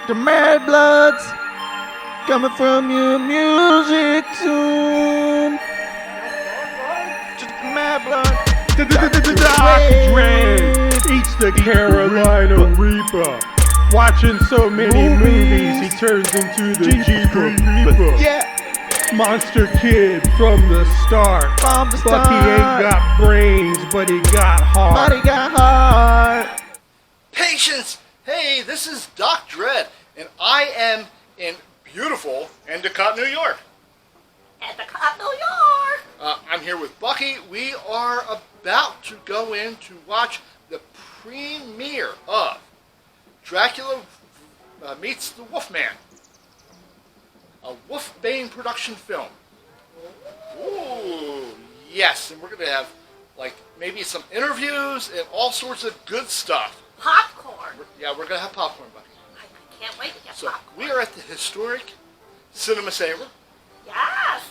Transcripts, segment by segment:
The mad bloods coming from your music tune. Just mad blood. Dre eats the Carolina Reaper. Watching so many movies, he turns into the Jeeper Reaper. Yeah, Monster Kid from the start. from the Bucky ain't got brains, but he got heart. Body got hard. Patience! Hey, this is Doc Dredd, and I am in beautiful Endicott, New York. Endicott, New York. I'm here with Bucky. We are about to go in to watch the premiere of Dracula Meets the Wolfman, a Wolfbane production film. Ooh, yes, and we're going to have like maybe some interviews and all sorts of good stuff. Popcorn. Yeah, we're going to have popcorn, Bucky. I can't wait to get So popcorn. we are at the historic Cinema Saver, Yes.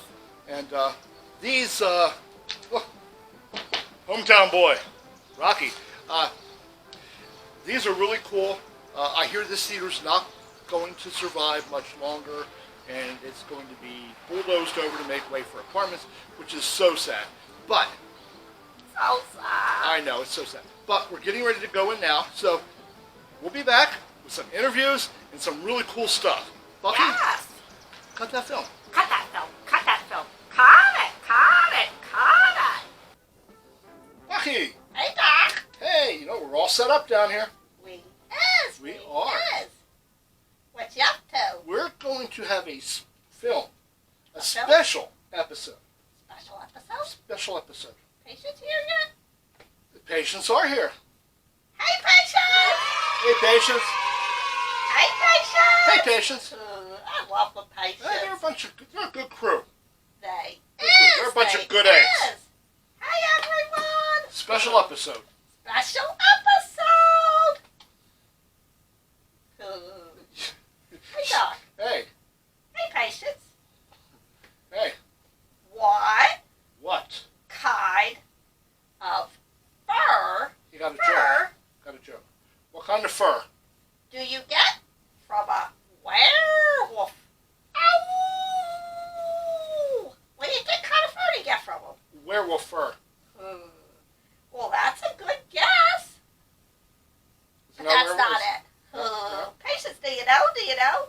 and these look, hometown boy, Rocky. These are really cool. I hear this theater's not going to survive much longer, and it's going to be bulldozed over to make way for apartments, which is so sad. But So sad. I know it's so sad. But we're getting ready to go in now, so we'll be back with some interviews and some really cool stuff. Bucky, Yes. cut that film. Cut that film. Cut that film. Cut it. Cut it. Cut it. Bucky, Hey, Doc. hey, we're all set up down here. We is. We are. Is. What you up to? We're going to have a film, a film? special episode. Special episode? Special episode. Patients here yet? The patients are here. Hey, patients. Hey, patients. Hey, patients. Hey, patients. I love the patients. Hey, they're a good crew. They Good crew. is. They're a bunch they of good eggs. is. Hey, everyone. Special episode. Special episode. Hey, Doc. Hey, Hey, patients. hey, What what? kind of fur, You got a joke. fur Got a joke. What kind of fur? do you get from a werewolf? Ow! What kind of fur do you get from them? Werewolf fur. Well, that's a good guess. Isn't But that that's not werewolves? it. No. Patients, do you know? Do you know?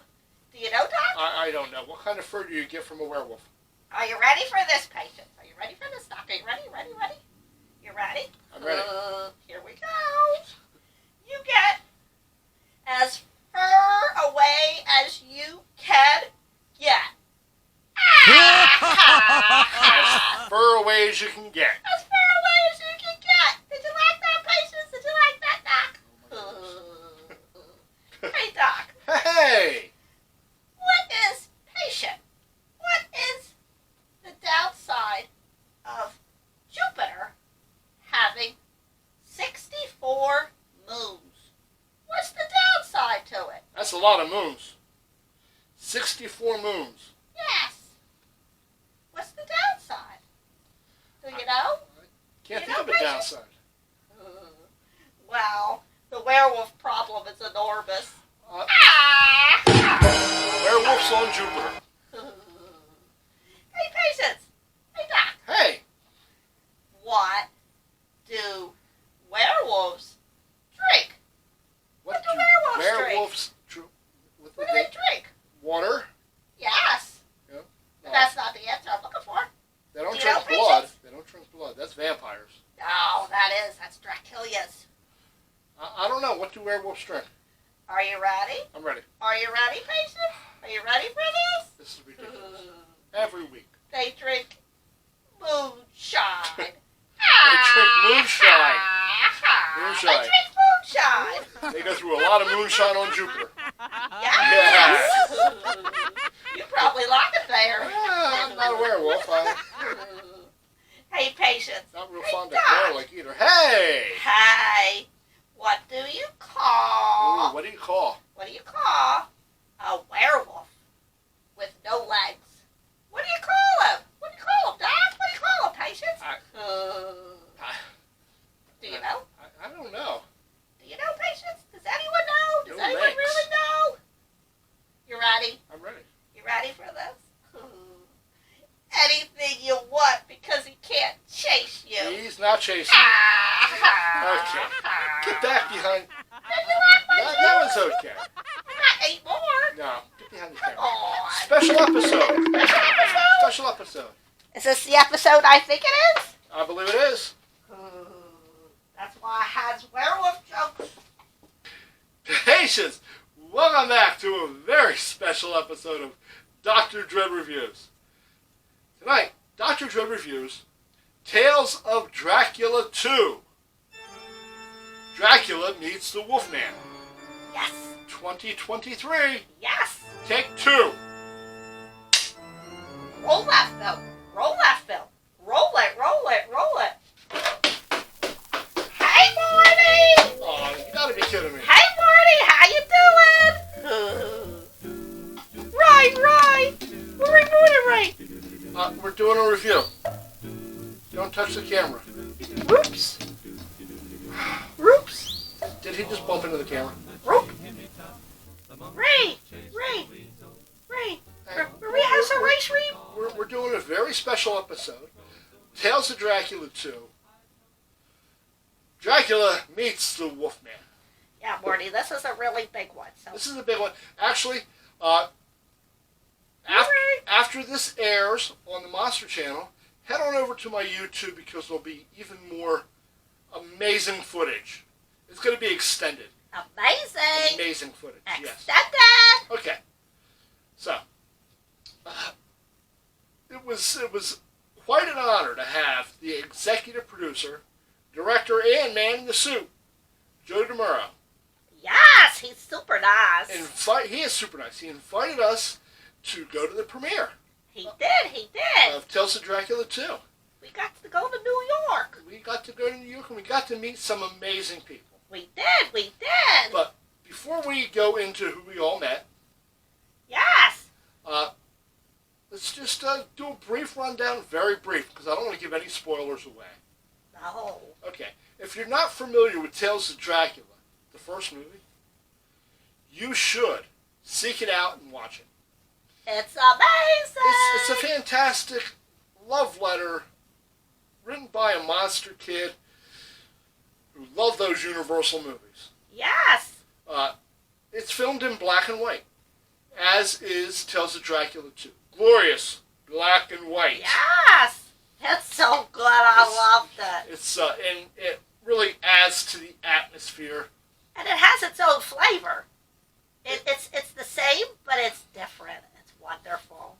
Do you know, Doc? I don't know. What kind of fur do you get from a werewolf? Are you ready for this, patients? Are you ready for this, Doc? Are you ready? Ready? You ready? I'm ready. Here we go. You get as far away as you can get. As fur away as you can get. As far away as you can get. Did you like that, patients? Did you like that, Doc? Hey, Doc. Hey! What is patient? What is the downside of Jupiter having 64 moons? What's the downside to it? That's a lot of moons. 64 moons. Yes. What's the downside? Do you know? Can't You think know, of a patience? downside. Well, the werewolf problem is enormous. Werewolves on Jupiter. Hey, patients. Hey, Doc. Hey! What do werewolves drink? What do werewolves drink? werewolves drink? What do they drink? Water? Yes. Yeah. But that's not the answer I'm looking for. They don't Do you drink know blood. patience? They don't drink blood. That's vampires. No, that's Dracula's. I don't know. What do werewolves drink? Are you ready? I'm ready. Are you ready, patient? Are you ready for this? This is ridiculous. Every week. They drink moonshine. They drink moonshine. Moonshine. They drink moonshine. They go through a lot of moonshine on Jupiter. Yes. You probably like it there. I'm not a werewolf. I'm Hey, patience. not real Hey, fond of Doc. garlic either. Hey! Hey, what do you call? Ooh, what do you call? What do you call a werewolf with no legs? What do you call him? What do you call him, Doc? What do you call him, patience? Do you know? I don't know. Do you know, patience? Does anyone know? Does No anyone legs. really know? He's not chasing me. Okay. Get back behind. That was okay. Not 8 more. No, get behind the camera. Aw. Special episode. Special episode. Is this the episode I think it is? I believe it is. That's why I had werewolf jokes. Patience, welcome back to a very special episode of Dr. Dread Reviews. Tonight, Dr. Dread Reviews Tales of Dracula 2. Dracula meets the Wolfman. Yes. 2023. Yes. Take 2. Roll that film. Roll that film. Roll it, roll it, roll it. Hey, Marty! Oh, you gotta be kidding me. Hey, Marty, how you doing? Right. We're ignoring it right. We're doing a review. Don't touch the camera. Oops. Oops. Did he just bump into the camera? Roop. Ray. Rehearsal race read? We're doing a very special episode. Tales of Dracula 2. Dracula meets the Wolfman. Yeah, Marty, this is a really big one. So. This is a big one. Actually, after this airs on the Monster Channel, head on over to my YouTube because there'll be even more amazing footage. It's going to be extended. Amazing. Amazing footage, yes. Extended. Okay. So, it was quite an honor to have the executive producer, director, and man in the suit, Joe DeMuro. Yes, he's super nice. He is super nice. He invited us to go to the premiere. He did. Of Tales of Dracula 2. We got to go to New York. We got to go to New York and we got to meet some amazing people. We did. But before we go into who we all met, Yes. let's just do a brief rundown, very brief, because I don't want to give any spoilers away. No. Okay, if you're not familiar with Tales of Dracula, the first movie, you should seek it out and watch it. It's amazing. It's a fantastic love letter written by a monster kid who loved those Universal movies. Yes. It's filmed in black and white, as is Tales of Dracula 2. Glorious black and white. Yes. It's so good. I loved it. It's and it really adds to the atmosphere. And it has its own flavor. It's the same, but it's different. It's wonderful.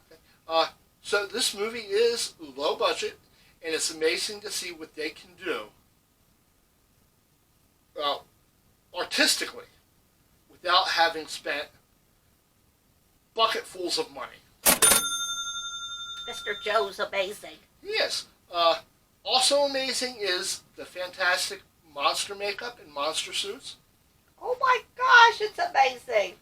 So this movie is low budget, and it's amazing to see what they can do artistically without having spent bucketfuls of money. Mr. Joe's amazing. Yes. Also amazing is the fantastic monster makeup and monster suits. Oh my gosh, it's amazing.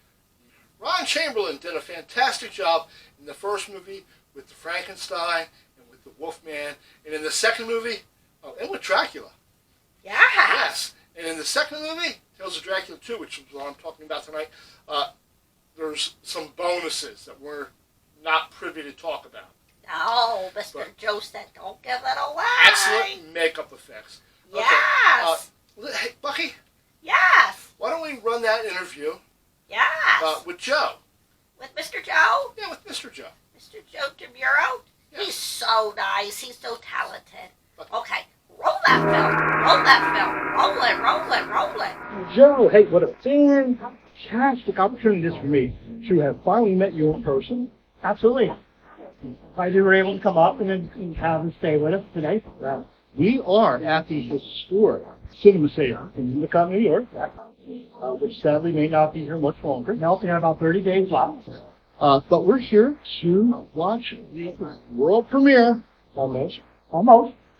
Ron Chamberlain did a fantastic job in the first movie with the Frankenstein and with the Wolfman, and in the second movie, and with Dracula. Yeah. Yes. And in the second movie, Tales of Dracula 2, which is what I'm talking about tonight, there's some bonuses that we're not privy to talk about. No, Mr. Joe said don't give it away. Excellent makeup effects. Okay. Yes. Hey, Bucky, Yes. why don't we run that interview Yes. with Joe? With Mr. Joe? Yeah, with Mr. Joe. Mr. Joe DeMuro? Yeah. He's so nice. He's so talented. Okay, roll that film. Roll that film. Roll it, roll it, roll it. Joe, hey, what a fantastic opportunity this for me to have finally met you in person. Absolutely. Glad you were able to come up and then have and stay with us today. We are at the historic Cinema Sale in Endicott, New York, which sadly may not be here much longer. Now we have about 30 days left. But we're here to watch the world premiere, almost,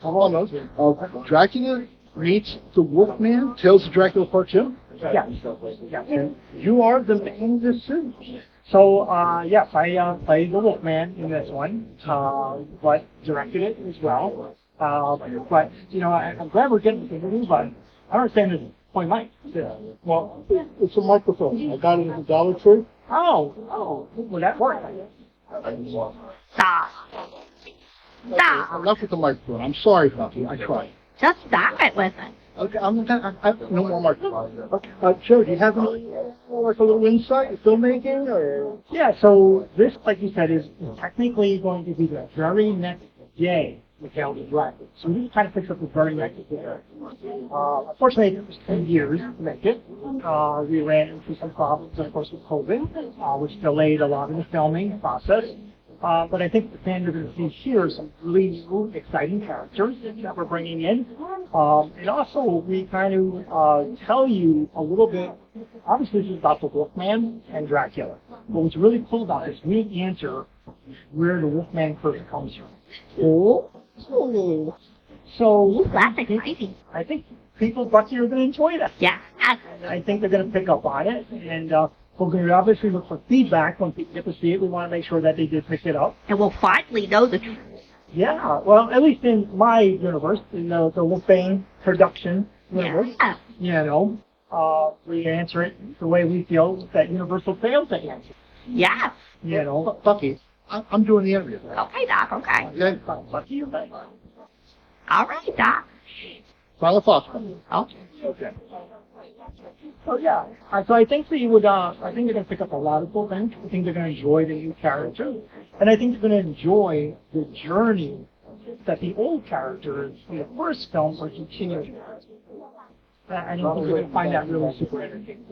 of Dracula Meets the Wolfman, Tales of Dracula Part 2. Yes. And you are the man in this suit. So, yes, I played the Wolfman in this one, but directed it as well. But, you know, I'm glad we're getting to the movie, but I don't understand the point, Mike. Yeah. Well, it's a microphone. I got it at the Dollar Tree. Oh, well, that worked. Enough with the microphone. I'm sorry, Bucky. I tried. Just stop it with it. Okay, no more marks. Okay, Joe, do you have any, like a little insight in filmmaking, or? Yeah, so this, like you said, is technically going to be the very next day the Tales of Dracula. So we kind of picks up the very next day. Unfortunately, it was 10 years to make it. We ran into some problems, of course, with COVID, which delayed a lot of the filming process. But I think the fans are going to see here some really new, exciting characters that we're bringing in. And also, we kind of tell you a little bit, obviously this is about the Wolfman and Dracula. But what's really cool about this, we answer where the Wolfman first comes from. Ooh. So, That's exciting. I think people, Bucky, are going to enjoy that. Yeah. I think they're going to pick up on it. And we're going to obviously look for feedback when people get to see it. We want to make sure that they did pick it up. And we'll finally know the truth. Yeah, well, at least in my universe, in the Wolfbane production universe, Yeah. you know, we answer it the way we feel that Universal failed to answer. Yes. You know, Bucky, I'm doing the interview. Okay, Doc, okay. Okay? Bucky, you're right. All right, Doc. Silent Fox. Okay. Okay. So yeah, so I think they would. I think they're going to pick up a lot of cool things. I think they're going to enjoy the new character, and I think they're going to enjoy the journey that the old characters in the first film are continuing. And I think you're going to find that really super entertaining.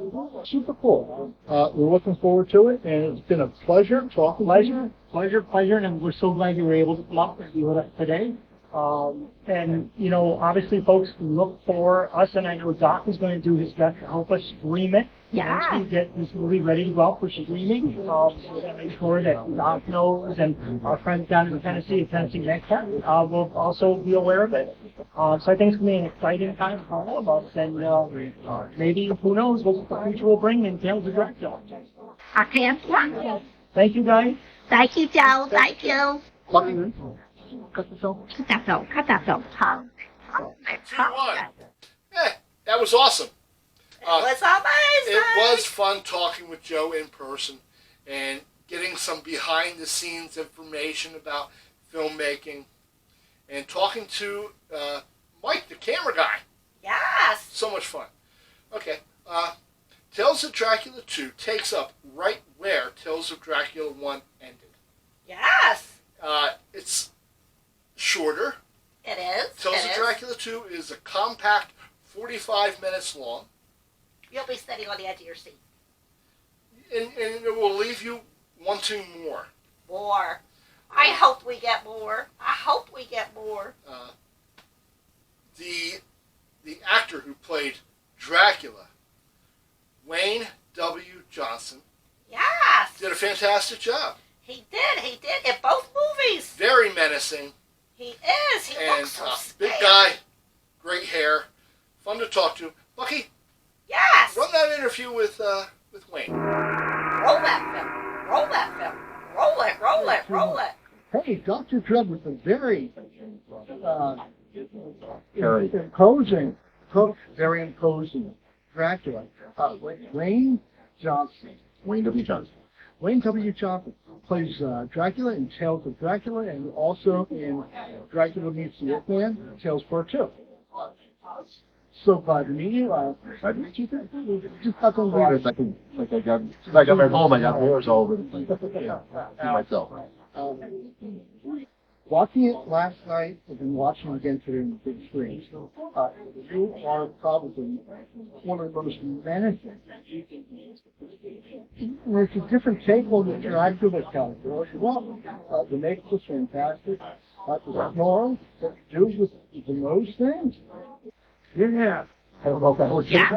Super cool. We're looking forward to it, and it's been a pleasure talking. Pleasure, and we're so glad you were able to come up and be with us today. And, you know, obviously, folks, look for us, and I know Doc is going to do his best to help us stream it. Yeah. Once we get this movie ready to go out for streaming, we're going to make sure that Doc knows, and our friends down in Tennessee, Next will also be aware of it. So I think it's going to be an exciting time for all of us, and maybe, who knows, what the future will bring in Tales of Dracula. I can't wait. Thank you, guys. Thank you, Joe. Thank you. Bucky, cut the film. Cut that film. Cut that film. Huh? 2-1. That was awesome. It was amazing. It was fun talking with Joe in person and getting some behind-the-scenes information about filmmaking and talking to Mike, the camera guy. Yes. So much fun. Okay. Tales of Dracula 2 takes up right where Tales of Dracula 1 ended. Yes. It's shorter. It is. Tales of Dracula 2 is a compact 45 minutes long. You'll be sitting on the edge of your seat. And it will leave you wanting more. More. I hope we get more. I hope we get more. The actor who played Dracula, Wayne W. Johnson, Yes. did a fantastic job. He did. He did. In both movies. Very menacing. He is. He And looks so big scary. guy, great hair, fun to talk to. Bucky, Yes. run that interview with Wayne. Roll that film. Roll that film. Roll it. Roll it. Roll it. Hey, Dr. Dredd was a very imposing, very imposing Dracula. Wayne Johnson. Wayne W. Johnson. Wayne W. Johnson plays Dracula in Tales of Dracula and also in Dracula Meets the Wolfman, Tales Part 2. So glad to meet you. Glad to meet you. Just got those leaders. I got my home. I got hairs all over the place. Yeah, myself. Watching it last night and then watching it again today on the big screen. You are probably one of the most menacing. It's a different take on the Dracula character. Well, the makeup was fantastic. The snarl that you do with the nose thing. Yeah. I don't know if that was It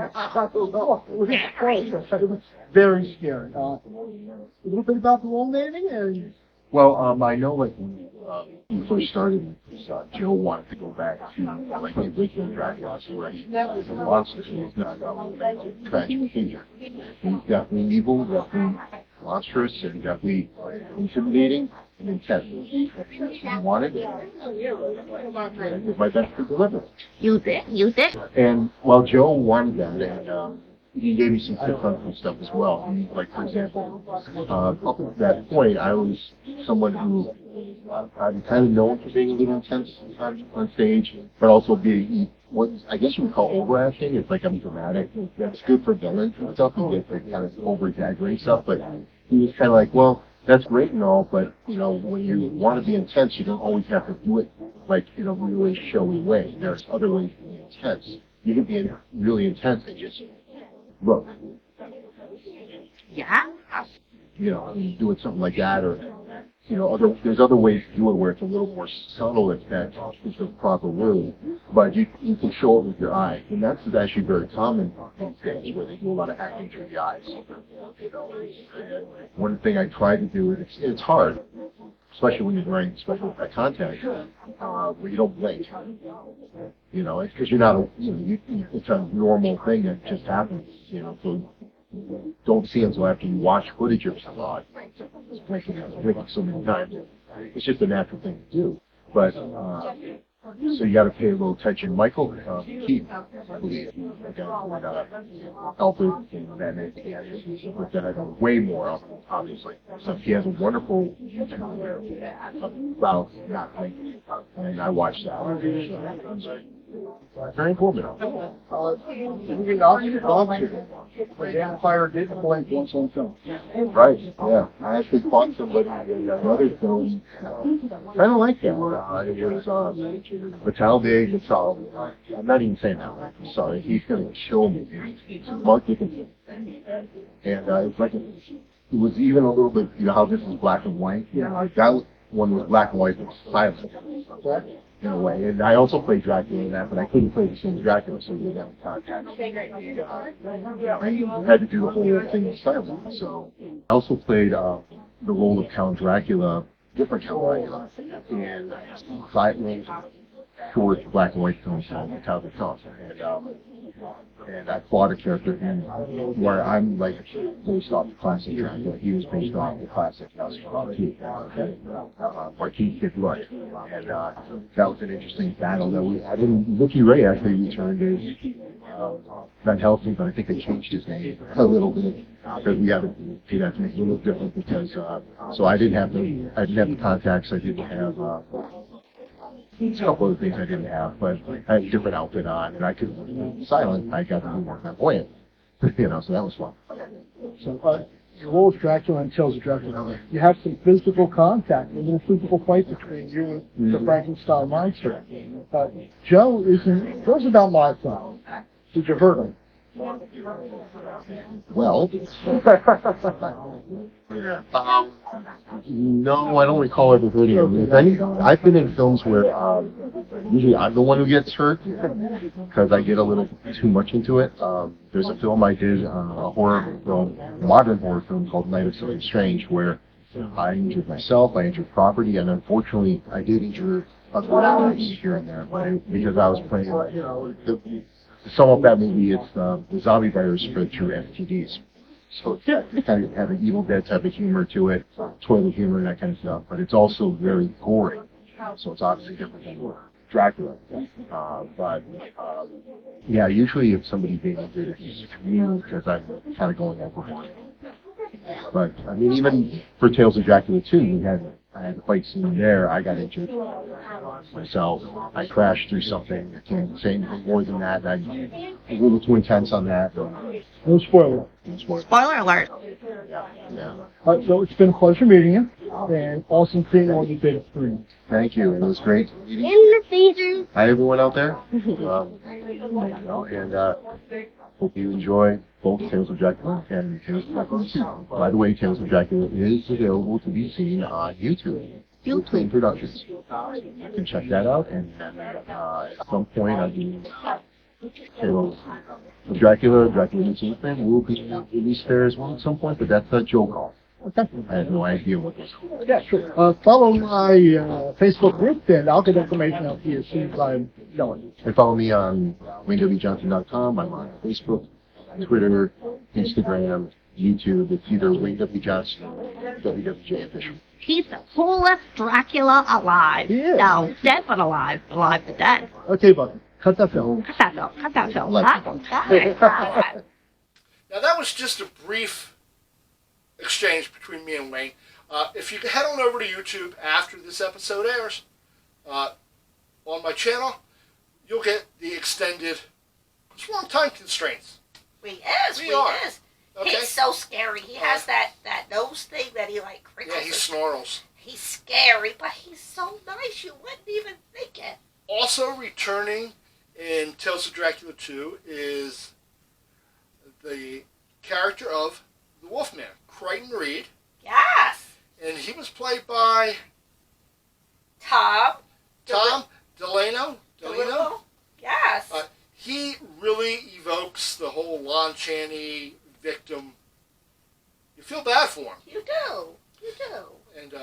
was very scary. A little bit about the role naming and. Well, I know like when we first started, Joe wanted to go back to like the original Dracula story. The monsters, he's not a tragic figure. He's definitely evil, definitely monstrous, and definitely intimidating and intense. I wanted it. I did my best to deliver. You did. You did. And well, Joe wanted that, and he gave me some tips on some stuff as well. Like, for example, up at that point, I was someone who I'm kind of known for being a little intense on stage, but also being what I guess you would call overacting. It's like I'm dramatic. That's good for villains and stuff. You get to kind of over-exaggerate stuff, but he was kind of like, well, that's great and all, but, you know, when you want to be intense, you don't always have to do it, like, in a really showy way. There's other ways to be intense. You can be really intense and just look. Yeah. You know, doing something like that, or, you know, there's other ways to do it where it's a little more subtle, if that is the proper word, but you can show it with your eyes, and that's actually very common these days, where they do a lot of acting through the eyes. You know, one thing I try to do, and it's hard, especially when you're wearing special effect contacts, where you don't blink. You know, it's because you're not it's a normal thing that just happens, you know, so don't see until after you watch footage of someone blinking so many times. It's just a natural thing to do. But so you got to pay a little attention. Michael Keaton, I believe, Alfred and Batman, but way more of it, obviously. So he has a wonderful YouTube about not blinking, and I watched that. Very informative. Moving on to Dog the vampire did blink once on film. Right, yeah. I actually fought somebody in another film. Kind of like him. It was Vital Day Gonzalez. I'm not even saying that. I'm sorry. He's going to kill me. It's Mark Dickinson. And it was like, it was even a little bit, you know how this is black and white? Yeah. That one was black and white, but silent. In a way, and I also played Dracula in that, but I couldn't play the same Dracula, so we didn't have contact. I had to do the whole thing in silent. So I also played the role of Count Dracula, different Count Dracula, in silent, short black and white films called Metallic Films. And I fought a character where I'm like based off the classic Dracula. He was based off the classic Marquis Kid Blood. And that was an interesting battle that I didn't. Ricky Ray actually returned as Van Helsing, but I think they changed his name a little bit because we had to do that to make it a little different because so I didn't have the contacts. I didn't have. There's a couple of things I didn't have, but I had a different outfit on, and I could silent. I got to be more flamboyant, you know, so that was fun. So, your role as Dracula and Tales of Dracula, you have some physical contact, a little physical fight between you and the Frankenstein monster. Joe's about my size. Did you hurt him? Well, no, I don't recall ever hurting him. I've been in films where usually I'm the one who gets hurt because I get a little too much into it. There's a film I did, a horror film, a modern horror film called Night of Something Strange, where I injured myself, I injured property, and unfortunately I did injure other actors here and there because I was playing, to sum up that movie, it's the zombie virus spread through STDs. So it kind of had an Evil Dead type of humor to it, toilet humor and that kind of stuff, but it's also very gory. So it's obviously different than Dracula. Yeah, usually if somebody being injured, it's me because I'm kind of going overboard. But I mean, even for Tales of Dracula 2, I had the fight scene there. I got injured myself. I crashed through something. I can't say anything more than that. I'm a little too intense on that. No spoiler. Spoiler alert. Yeah. So it's been a pleasure meeting you, and awesome seeing you on the big screen. Thank you. It was great meeting In you. the season. Hi, everyone out there. And hope you enjoy both Tales of Dracula and Tales of Dracula 2. By the way, Tales of Dracula is available to be seen on YouTube. YouTube Productions. You can check that out, and at some point I'll do Tales of Dracula, Dracula Meets the Wolfman will be released there as well at some point, but that's a Joe call. Okay. I have no idea what this is. Yeah, sure. Follow my Facebook group, and I'll get information out to you as soon as I know it. And follow me on WayneWJohnson.com. I'm on Facebook, Twitter, Instagram, YouTube. It's either Wayne W. Johnson or WWJ Official. He's the coolest Dracula alive. Yeah. No, dead but alive. Alive but dead. Okay, buddy. Cut that film. Cut that film. Cut that film. Let's Cut. Now that was just a brief exchange between me and Wayne. If you head on over to YouTube after this episode airs, on my channel, you'll get the extended. It's wrong time constraints. We is. Okay. He's so scary. He has that nose thing that he like crinkles. Yeah, he snarls. He's scary, but he's so nice. You wouldn't even think it. Also returning in Tales of Dracula 2 is the character of the Wolfman, Crichton Reed. Yes. And he was played by Tom Delano. Yes. He really evokes the whole Lon Chaney victim. You feel bad for him. You do. And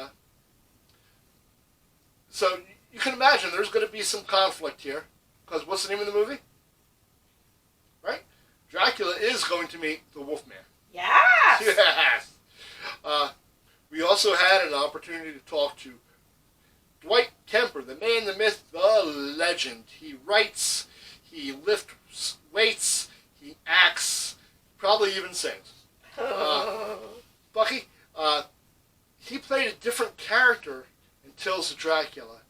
so you can imagine there's going to be some conflict here. Because what's the name of the movie? Right? Dracula is going to meet the Wolfman. Yes. Yes. We also had an opportunity to talk to Dwight Kemper, the man, the myth, the legend. He writes, he lifts weights, he acts, probably even sings. Bucky, he played a different character in Tales of Dracula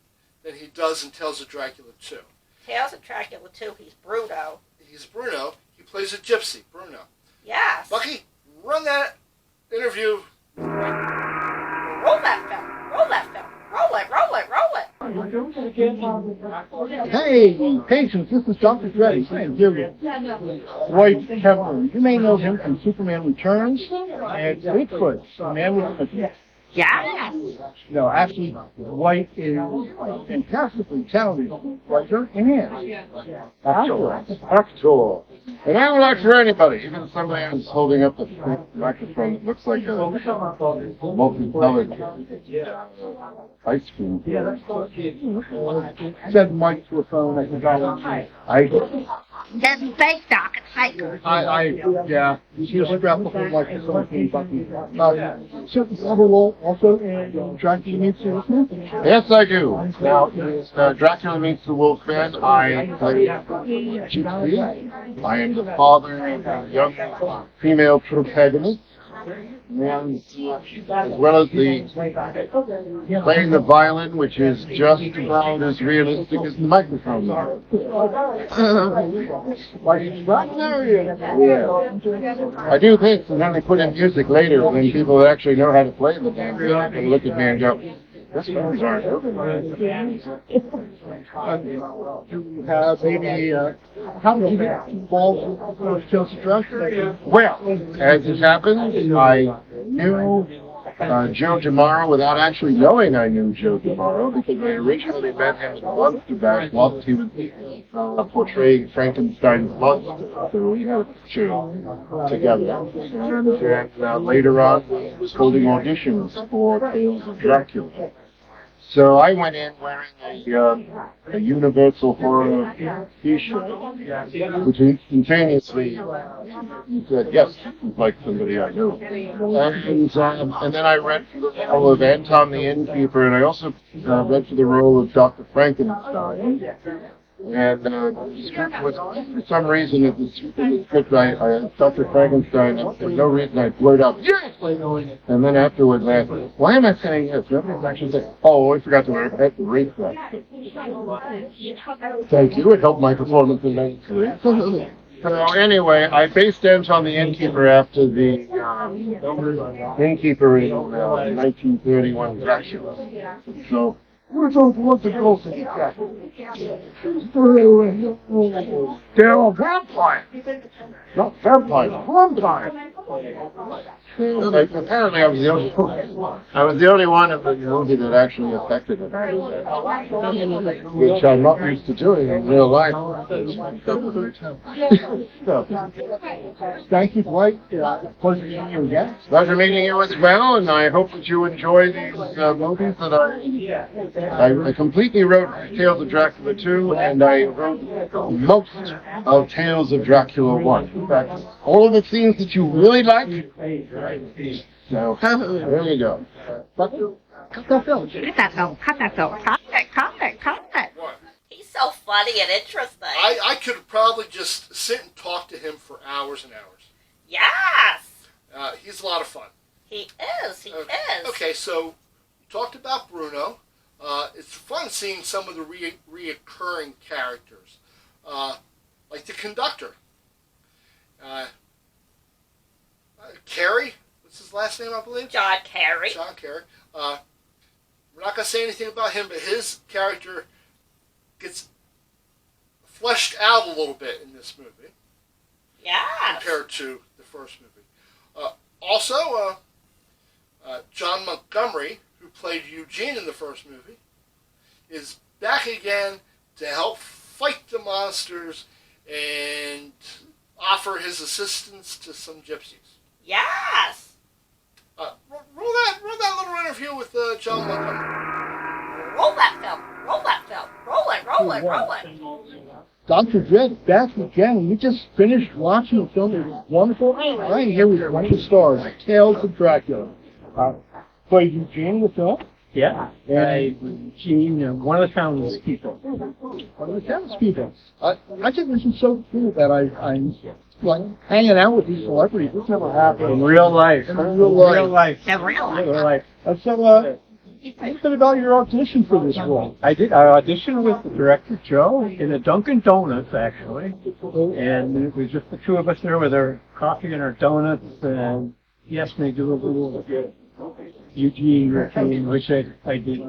than he does in Tales of Dracula 2. Tales of Dracula 2, he's Bruno. He's Bruno. He plays a gypsy, Bruno. Yes. Bucky, run that interview. Roll that film. Roll it. Hey, patients, this is Dr. Dre. Dwight Kemper. You may know him from Superman Returns and Bigfoot, the man with the... Yes. No, actually, Dwight is a fantastically talented writer and Actor. And I will act for anybody, even somebody who's holding up a microphone that looks like a multi-colored ice cream. said microphone. That's fake, Doc. It's fake. Yeah, she was strapped up with certain other role also in Dracula Meets the Wolfman. Yes, I do. Now, in Dracula Meets the Wolfman, I play Gypsy. I am the father of a young female protagonist. And as well as playing the violin, which is just about as realistic as the microphone. I do this, and then they put in music later when people actually know how to play the damn thing and look at me and go, this one's aren't Maybe, how did you get involved with Tales of Dracula? Well, as it happened, I knew Joe Jamaro without actually knowing I knew Joe Jamaro because I originally met him in Monster Bash whilst he was portraying Frankenstein's monster. So we had a show together. And later on, he was holding auditions for Tales of Dracula. So I went in wearing a Universal Horror T-shirt, which instantaneously said, yes, like somebody I knew. And then I read for the role of Anton the Innkeeper, and I also read for the role of Dr. Frankenstein. And the script was, for some reason, in the script, Dr. Frankenstein, and for no reason I blurted out, yes! And then afterwards I asked, why am I saying yes? Nobody's actually saying, oh, I forgot to erase that. Thank you, it helped my performance immensely. So anyway, I based Anton the Innkeeper after the innkeeper in 1931 Dracula. So, we're going to look at those things. They're all vampires. Not vampires, vampires. Apparently I was the only one in the movie that actually affected it. Which I'm not used to doing in real life. So, thank you, Dwight. Pleasure meeting you again. Pleasure meeting you as well, and I hope that you enjoy these movies that I completely wrote Tales of Dracula 2, and I wrote most of Tales of Dracula 1. In fact, all of the scenes that you really like. So, there you go. Cut that film. Cut it. He's so funny and interesting. I could probably just sit and talk to him for hours and hours. Yes. He's a lot of fun. He is. He is. Okay, so we talked about Bruno. It's fun seeing some of the reoccurring characters, like the conductor. Carey, what's his last name, I believe? John Carey. John Carey. We're not going to say anything about him, but his character gets fleshed out a little bit in this movie. Yes. Compared to the first movie. Also, John Montgomery, who played Eugene in the first movie, is back again to help fight the monsters and offer his assistance to some gypsies. Yes. Roll that little interview with John Montgomery. Roll that film. Roll that film. Roll it. Roll it. Roll it. Dr. Dread back again. We just finished watching the film. It was wonderful. Right here with one of the stars, Tales of Dracula. Played Eugene in the film. Yeah. Eugene, one of the townspeople. One of the townspeople. I think this is so cool that I'm like hanging out with these celebrities. This never happened. In real life. In real life. Real life. In real life. Real life. So, what's it about your audition for this role? I auditioned with the director, Joe, in a Dunkin' Donuts, actually. And it was just the two of us there with our coffee and our donuts. And he asked me to do a little Eugene routine, which I did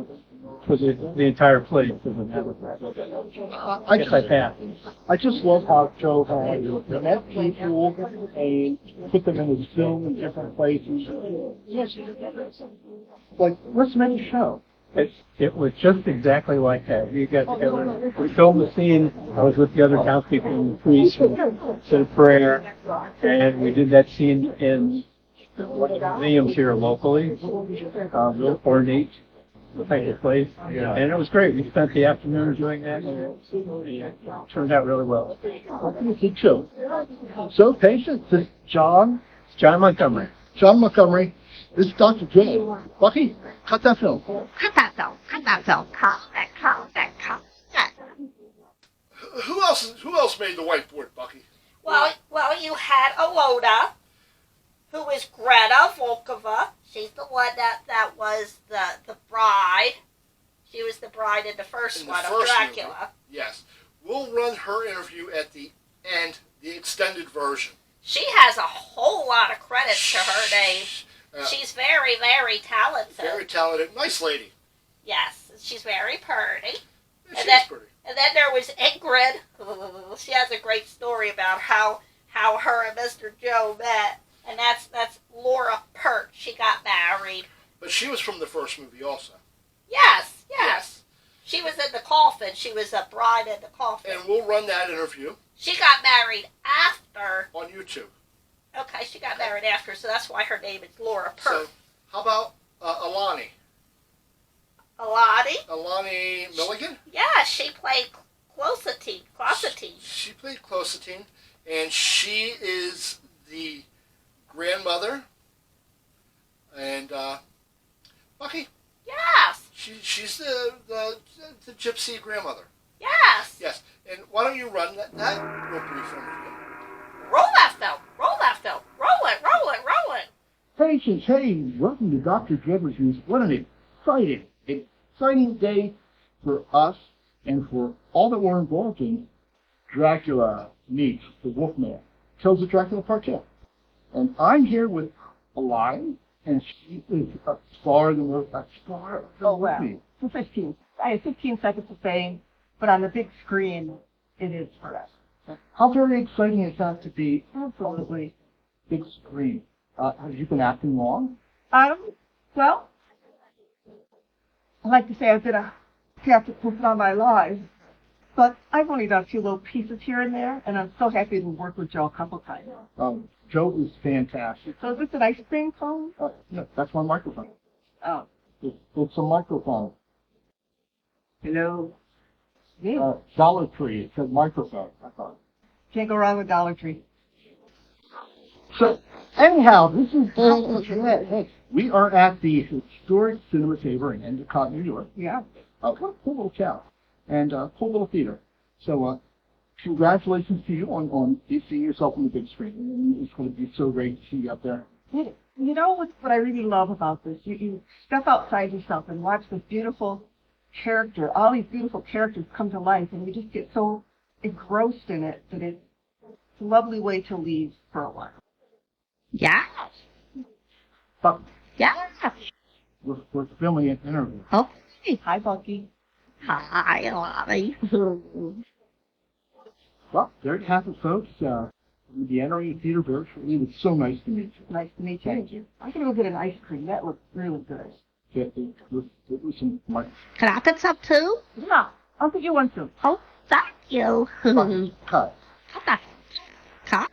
for the entire play. I guess I passed. I just love how Joe had met people and put them in his film in different places. Like, let's make a show. It was just exactly like that. We got together, we filmed the scene. I was with the other townspeople and the priest and said a prayer, and we did that scene in one of the museums here locally, real ornate type of place, and it was great. We spent the afternoon doing that, and it turned out really well. Good show. So, patience, this is John Montgomery. John Montgomery. This is Dr. J. Bucky, cut that film. Cut that film. Cut that film. Cut that. Cut that. Cut that. Who else made the whiteboard, Bucky? Well, you had Alona, who is Greta Volkova. She's the one that was the bride. She was the bride in the first one of Dracula. Movie. Yes. We'll run her interview at the end, the extended version. She has a whole lot of credits to her name. She's very, very talented. Very talented. Nice lady. Yes, she's very pretty. She is pretty. And then there was Ingrid. She has a great story about how her and Mr. Joe met. And that's Laura Pert. She got married. But she was from the first movie also. Yes. She was in the coffin. She was a bride in the coffin. And we'll run that interview. She got married after. On YouTube. Okay, she got married after, so that's why her name is Laura Pert. So, how about Alani? Alani Milligan? Yeah, she played Closatine. She played Closatine, and she is the grandmother. And Bucky? Yes. She's the gypsy grandmother. Yes. Yes. And why don't you run that real brief interview? Roll that film. Roll that film. Roll it. Roll it. Roll it. Patience, hey, welcome to Dr. Dread Reviews. What an exciting day for us and for all that we're involved in. Dracula meets the Wolfman. Tales of Dracula Part 2. And I'm here with Alani, and she is a star of the movie. Oh, wow. For 15. I have 15 seconds of fame, but on the big screen, it is for us. How very exciting is that to be Absolutely. big screen? Have you been acting long? Well, I like to say I've been a Catholic person all my life, but I've only done a few little pieces here and there, and I'm so happy to work with Joe a couple times. Joe is fantastic. So is this an ice cream cone? No, that's my microphone. Oh. It's a microphone. Hello. Me? Dollar Tree. It says microphone. I thought. Can't go wrong with Dollar Tree. So, anyhow, this is hey, we are at the historic Cinema Tabor in Endicott, New York. Yeah. What a cool little town. And cool little theater. So, congratulations to you on seeing yourself on the big screen. It's going to be so great to see you up there. You know what I really love about this? You step outside yourself and watch this beautiful character, all these beautiful characters come to life, and you just get so engrossed in it that it's a lovely way to leave for a while. Yes. But Yes. we're filming an interview. Okay. Hi, Bucky. Hi, Lottie. Well, there you have it, folks. We'll be entering the theater very shortly. It was so nice to meet you. Nice to meet you. Thank you. I'm going to go get an ice cream. That looks really good. It was some my Can I get some too? Yeah, I'll get you one too. Oh, thank you. cut. Cut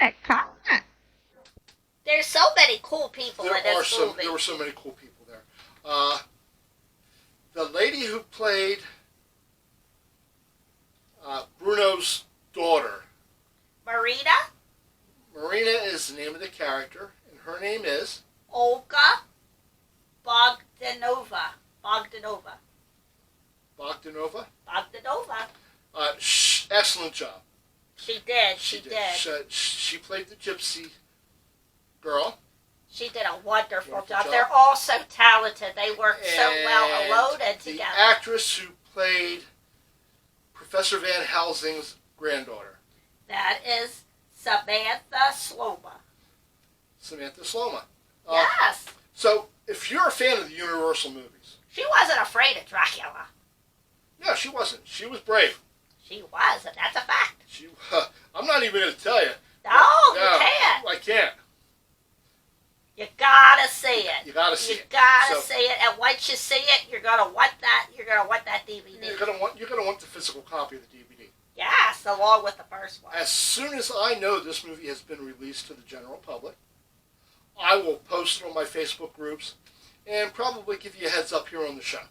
it. There's so many cool people in this movie. There were so many cool people there. The lady who played Bruno's daughter, Marina is the name of the character, and her name is Olga Bogdanova. Excellent job. She did. She played the gypsy girl. She did a wonderful Wonderful job. job. They're all so talented. They worked so well alone and The together. actress who played Professor Van Helsing's granddaughter, That is Samantha Sloma. Yes. So, if you're a fan of the Universal movies, She wasn't afraid of Dracula. no, she wasn't. She was brave. She was, and that's a fact. I'm not even going to tell you. No, you can't. I can't. You gotta see it. You gotta see You it. gotta So- see it, and once you see it, you're gonna want that. You're gonna want that DVD. You're gonna want the physical copy of the DVD. Yes, along with the first one. As soon as I know this movie has been released to the general public, I will post it on my Facebook groups and probably give you a heads up here on the show.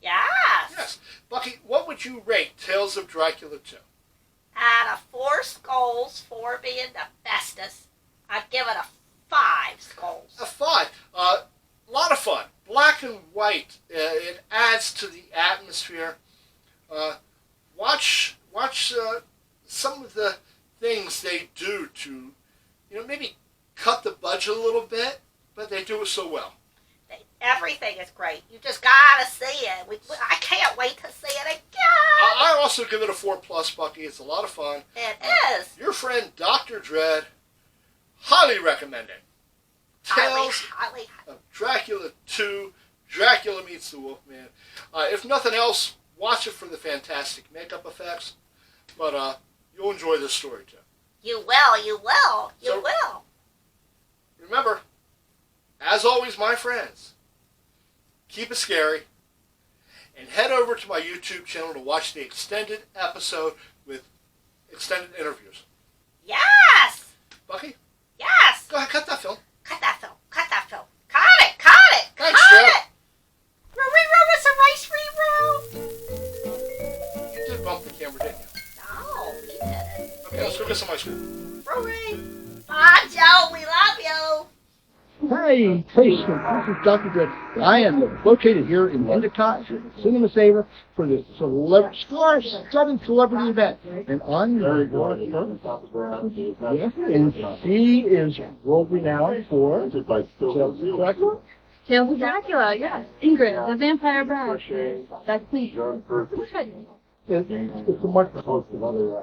Yes. Yes. Bucky, what would you rate Tales of Dracula 2? Out of 4 skulls, 4 being the bestest, I'd give it a 5 skulls. A 5. A lot of fun. Black and white. It adds to the atmosphere. Watch some of the things they do to, maybe cut the budget a little bit, but they do it so well. Everything is great. You just gotta see it. I can't wait to see it again. I also give it a 4+, Bucky. It's a lot of fun. It is. Your friend Dr. Dredd, highly recommending. Tales Highly. of Dracula 2, Dracula Meets the Wolfman. If nothing else, watch it for the fantastic makeup effects, but you'll enjoy this story too. You will. So- Remember, as always, my friends, keep it scary, and head over to my YouTube channel to watch the extended episode with extended interviews. Yes. Bucky, Yes. go ahead, cut that film. Cut that film. Cut it. Thanks, Cut Joe. it. It's a race rerun. You did bump the camera, didn't you? No, he didn't. Okay, let's go get some ice cream. Rory. Bye, Joe. We love you. Hey, patients, this is Dr. Dredd. I am located here in Endicott, Cinema Saver, for the star-studded celebrity event. And I'm very glad yes, and she is world-renowned for Tales of Dracula. Tales of Dracula, yes. Ingrid, the vampire bride. That's me. It's a microphone.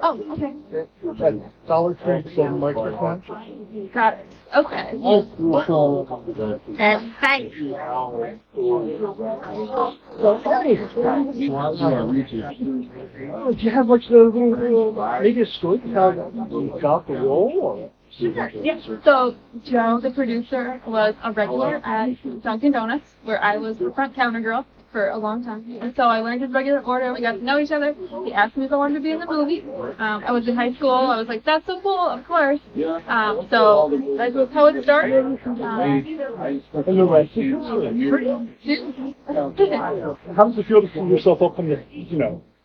Oh, okay. That Dollar Tree said microphone. Got it. Okay. And thank you. So, hey, do you have like the little maybe a story how you got the role? Or? Yeah. So Joe, the producer, was a regular at Dunkin' Donuts, where I was the front counter girl for a long time. And so I learned his regular order. We got to know each other. He asked me if I wanted to be in the movie. I was in high school. I was like, that's so cool, of course. So that was how it started. And the rest how does it feel to see yourself up on the,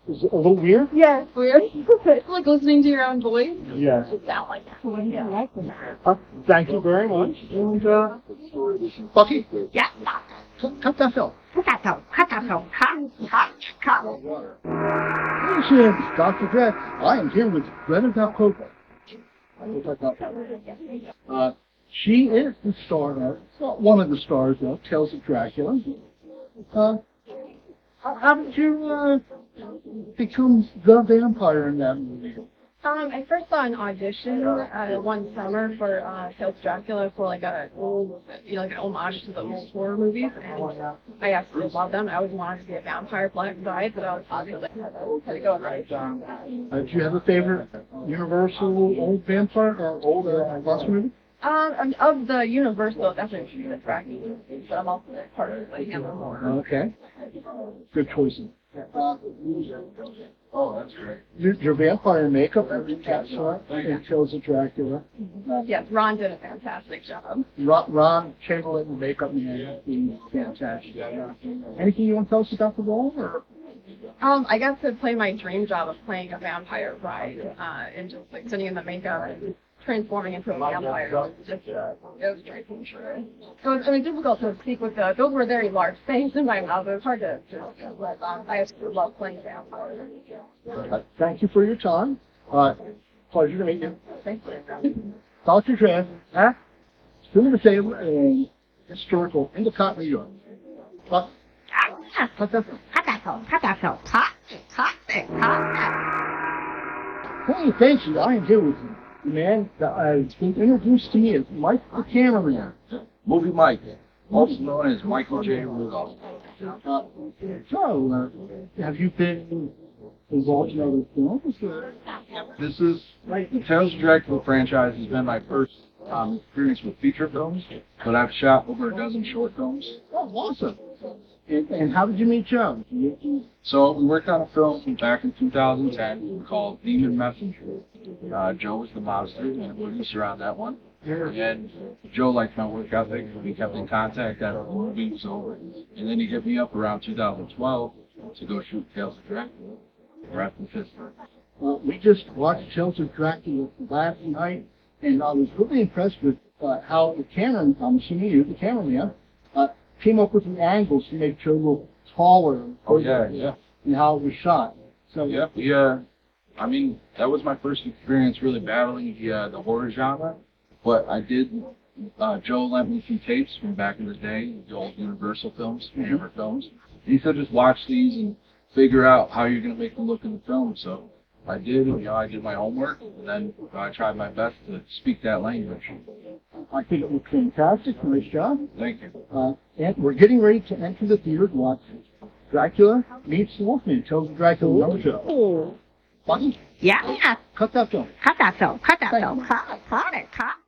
is it a little weird? Yeah, it's weird. It's like listening to your own voice. Yes. It sounds like that. Thank you very much. And, Bucky, Yeah. cut that film. Cut that film. Cut that film. Cut. Hey, it's Dr. Drac. I am here with Greta Valkova. She is the star of, one of the stars of Tales of Dracula. How did you become the vampire in that movie? I first saw an audition one summer for Tales of Dracula for like an old homage to the old horror movies, and I absolutely loved them. I always wanted to be a vampire, black eyed, but I was obviously had to go right. Do you have a favorite Universal old vampire or old monster movie? Of the Universal, definitely should be the Dracula, but I'm also part of the Hammer horror. Okay. Good choices. Oh, that's great. Your vampire makeup every saw in Tales of Dracula. Yes, Ron did a fantastic job. Ron Chamberlain, makeup man, he's fantastic. Anything you want to tell us about the role? Or? I got to play my dream job of playing a vampire bride, and just like sitting in the makeup and transforming into a vampire. It was a dream come true. It was difficult to speak with those were very large things in my mouth. It was hard to but I absolutely love playing vampires. Thank you for your time. Pleasure to meet you. Thank you. Dr. Drac, Still the same in historical Endicott, New York. Cut that film. Hey, thank you. I am here with you. The man that has been introduced to me as Mike the Cameraman. Movie Mike, also known as Michael J. Rudolph. Have you been involved in other films? This is, the Tales of Dracula franchise has been my first experience with feature films, but I've shot over a dozen short films. Oh, awesome. And how did you meet Joe? So we worked on a film back in 2010 called Demon Messenger. Joe was the monster and a producer on that one. And Joe liked my work ethic. We kept in contact after the movie was over. And then he hit me up around 2012 to go shoot Tales of Dracula. We're at the fifth. Well, we just watched Tales of Dracula last night, and I was really impressed with how the camera, I'm assuming you, the cameraman, came up with the angles to make Joe look taller. And how it was shot. So I mean, that was my first experience really battling the horror genre. But I did, Joe lent me some tapes from back in the day, the old Universal films, Hammer films. And he said just watch these and figure out how you're going to make them look in the film. So I did, and I did my homework, and then I tried my best to speak that language. I think it looked fantastic. Nice job. Thank you. And we're getting ready to enter the theater to watch Dracula Meets the Wolfman. Tales of Dracula number 2. Oh. Bucky? Yeah. Cut that film. Cut that film. Cut it. Cut.